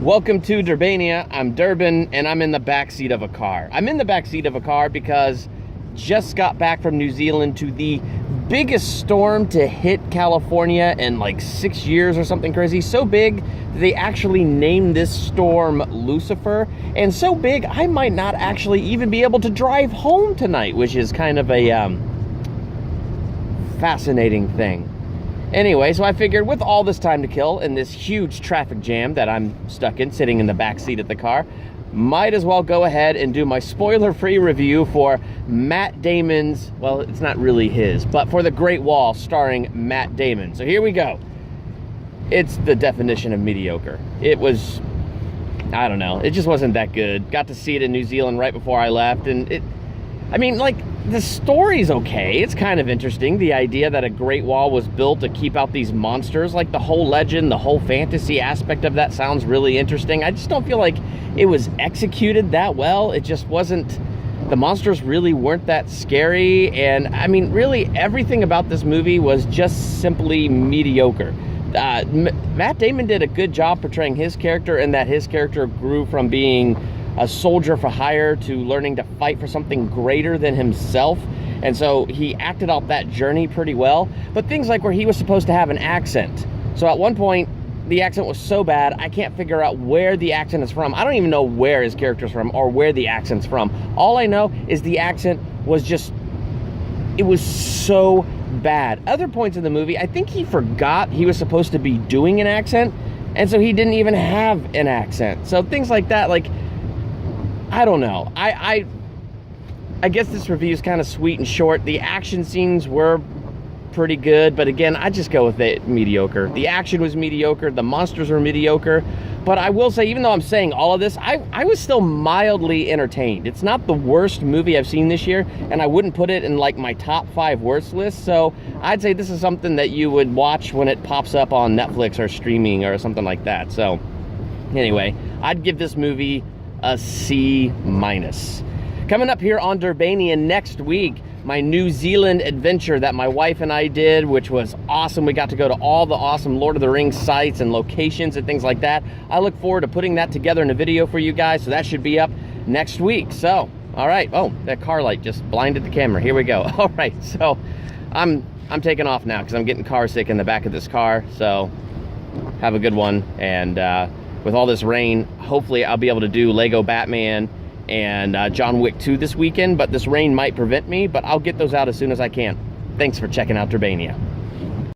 Welcome to Durbania. I'm Durbin, and I'm in the backseat of a car. I'm in the backseat of a car because just got back from New Zealand to the biggest storm to hit California in like 6 years or something crazy. So big that they actually named this storm Lucifer, and so big I might not actually even be able to drive home tonight, which is kind of a fascinating thing. Anyway, so I figured with all this time to kill in this huge traffic jam that I'm stuck in, sitting in the back seat of the car, might as well go ahead and do my spoiler-free review for Matt Damon's, well, it's not really his, but for The Great Wall starring Matt Damon. So here we go. It's the definition of mediocre. It was, I don't know, it just wasn't that good. Got to see it in New Zealand right before I left, and the story's okay. It's kind of interesting. The idea that a Great Wall was built to keep out these monsters, like the whole legend, the whole fantasy aspect of that sounds really interesting. I just don't feel like it was executed that well. It just wasn't, the monsters really weren't that scary. And I mean, really everything about this movie was just simply mediocre. Matt Damon did a good job portraying his character, and that his character grew from being a soldier for hire to learning to fight for something greater than himself. And so he acted out that journey pretty well. But things like where he was supposed to have an accent. So at one point, the accent was so bad, I can't figure out where the accent is from. I don't even know where his character's from or where the accent's from. All I know is the accent was just, it was so bad. Other points in the movie, I think he forgot he was supposed to be doing an accent, and so he didn't even have an accent. So things like that, like, I don't know. I guess this review is kind of sweet and short. The action scenes were pretty good, but again, I just go with it mediocre. The action was mediocre, the monsters were mediocre, but I will say, even though I'm saying all of this, I was still mildly entertained. It's not the worst movie I've seen this year, and I wouldn't put it in like my top 5 worst list, so I'd say this is something that you would watch when it pops up on Netflix or streaming or something like that. So anyway, I'd give this movie a C-. Coming up here on Durbania next week, my New Zealand adventure that my wife and I did, which was awesome. We got to go to all the awesome Lord of the Rings sites and locations and things like that. I look forward to putting that together in a video for you guys, so that should be up next week. So, all right. Oh, that car light just blinded the camera. Here we go. All right, so I'm taking off now because I'm getting car sick in the back of this car. So have a good one, and with all this rain, hopefully I'll be able to do Lego Batman and John Wick 2 this weekend, but this rain might prevent me, but I'll get those out as soon as I can. Thanks for checking out Durbania.